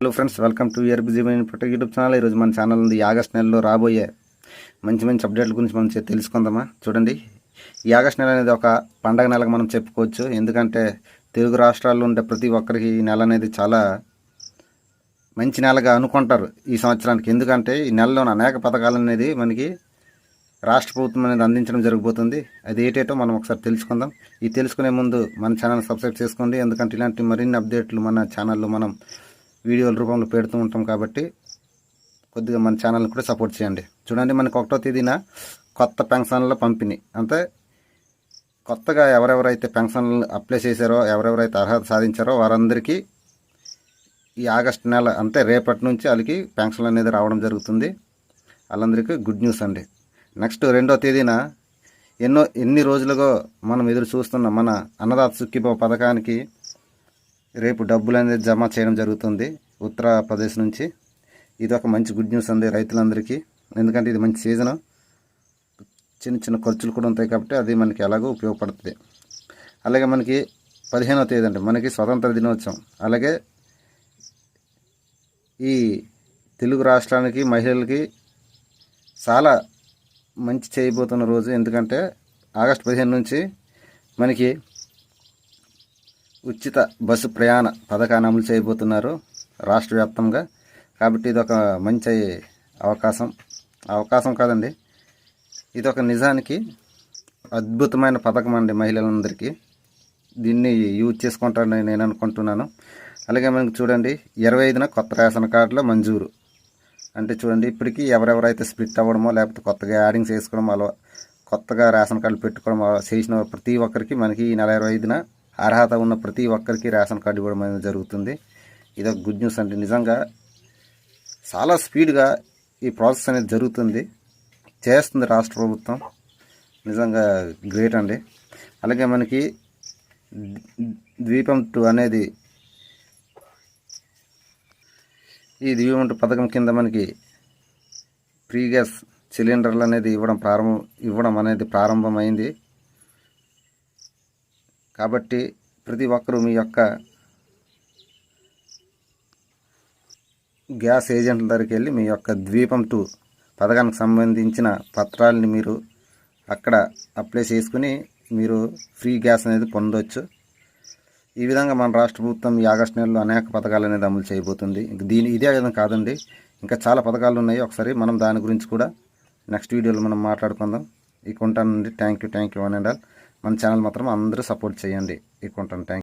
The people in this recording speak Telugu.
Hello friends, welcome to protect YouTube channel. ఈరోజు మన ఛానల్ ఉంది ఆగస్ట్ నెలలో రాబోయే మంచి అప్డేట్ల గురించి మనం తెలుసుకుందామా. చూడండి, ఈ ఆగస్ట్ నెల అనేది ఒక పండగ నెలకు మనం చెప్పుకోవచ్చు. ఎందుకంటే తెలుగు రాష్ట్రాల్లో ఉండే ప్రతి ఒక్కరికి ఈ నెల అనేది చాలా మంచి నెలగా అనుకుంటారు ఈ సంవత్సరానికి. ఎందుకంటే ఈ నెలలో అనేక పథకాలు అనేది మనకి రాష్ట్ర ప్రభుత్వం అనేది అందించడం జరగబోతుంది. అది ఏటేటో మనం ఒకసారి తెలుసుకుందాం. ఈ తెలుసుకునే ముందు మన ఛానల్ సబ్స్క్రైబ్ చేసుకోండి. ఎందుకంటే ఇలాంటి మరిన్ని అప్డేట్లు మన ఛానల్లో మనం వీడియోల రూపంలో పెడుతూ ఉంటాం కాబట్టి కొద్దిగా మన ఛానల్ని కూడా సపోర్ట్ చేయండి. చూడండి, మనకి 1వ తేదీన కొత్త పెన్షన్ల పంపిణీ, అంటే కొత్తగా ఎవరెవరైతే పెన్షన్లు అప్లై చేశారో, ఎవరెవరైతే అర్హత సాధించారో వారందరికీ ఈ ఆగస్టు నెల అంటే రేపటి నుంచి వాళ్ళకి పెన్షన్లు అనేది రావడం జరుగుతుంది. వాళ్ళందరికీ గుడ్ న్యూస్ అండి. నెక్స్ట్ 2వ తేదీన ఎన్ని రోజులుగా మనం ఎదురు చూస్తున్న మన అన్నదాత సుఖీభవ పథకానికి రేపు డబ్బులు అనేది జమ చేయడం జరుగుతుంది ఉత్తరప్రదేశ్ నుంచి. ఇది ఒక మంచి గుడ్ న్యూస్ అండి రైతులందరికీ. ఎందుకంటే ఇది మంచి సీజను, చిన్న ఖర్చులు కూడా ఉంటాయి కాబట్టి అది మనకి ఎలాగో ఉపయోగపడుతుంది. అలాగే మనకి 15వ తేదీ అంటే మనకి స్వతంత్ర దినోత్సవం. అలాగే ఈ తెలుగు రాష్ట్రానికి మహిళలకి చాలా మంచి చేయబోతున్న రోజు. ఎందుకంటే ఆగస్టు 15 నుంచి మనకి ఉచిత బస్సు ప్రయాణ పథకాన్ని అమలు చేయబోతున్నారు రాష్ట్ర వ్యాప్తంగా. కాబట్టి ఇది ఒక మంచి అవకాశం కాదండి, ఇది ఒక నిజానికి అద్భుతమైన పథకం అండి మహిళలందరికీ. దీన్ని యూజ్ చేసుకుంటారని నేను అనుకుంటున్నాను. అలాగే మనకి చూడండి, 25న కొత్త రేషన్ కార్డుల మంజూరు. అంటే చూడండి, ఇప్పటికీ ఎవరెవరైతే స్ప్లిట్ అవ్వడమో లేకపోతే కొత్తగా యాడింగ్ చేసుకోవడం, అలా కొత్తగా రేషన్ కార్డులు పెట్టుకోవడం చేసిన ప్రతి ఒక్కరికి మనకి ఈ నెల 25న అర్హత ఉన్న ప్రతి ఒక్కరికి రేషన్ కార్డు ఇవ్వడం అనేది జరుగుతుంది. ఇది ఒక గుడ్ న్యూస్ అండి. నిజంగా చాలా స్పీడ్గా ఈ ప్రాసెస్ అనేది జరుగుతుంది, చేస్తుంది రాష్ట్ర ప్రభుత్వం. నిజంగా గ్రేట్ అండి. అలాగే మనకి ద్వీపం 2 అనేది, ఈ ద్వీపం 2 పథకం కింద మనకి ఫ్రీ గ్యాస్ సిలిండర్లు అనేది ఇవ్వడం అనేది ప్రారంభమైంది. కాబట్టి ప్రతి ఒక్కరూ మీ యొక్క గ్యాస్ ఏజెంట్ల దగ్గరికి వెళ్ళి మీ యొక్క ద్వీపం 2 పథకానికి సంబంధించిన పత్రాలని మీరు అక్కడ అప్లై చేసుకుని మీరు ఫ్రీ గ్యాస్ అనేది పొందవచ్చు. ఈ విధంగా మన రాష్ట్ర ప్రభుత్వం ఈ ఆగస్టు నెలలో అనేక పథకాలు అనేది అమలు చేయబోతుంది. ఇదే విధంగా కాదండి, ఇంకా చాలా పథకాలు ఉన్నాయి. ఒకసారి మనం దాని గురించి కూడా నెక్స్ట్ వీడియోలో మనం మాట్లాడుకుందాం. ఈ కొంటానండి. Thank you one and all. మన ఛానల్ మాత్రం అందరూ సపోర్ట్ చేయండి. ఈ కొంటాను. Thank you.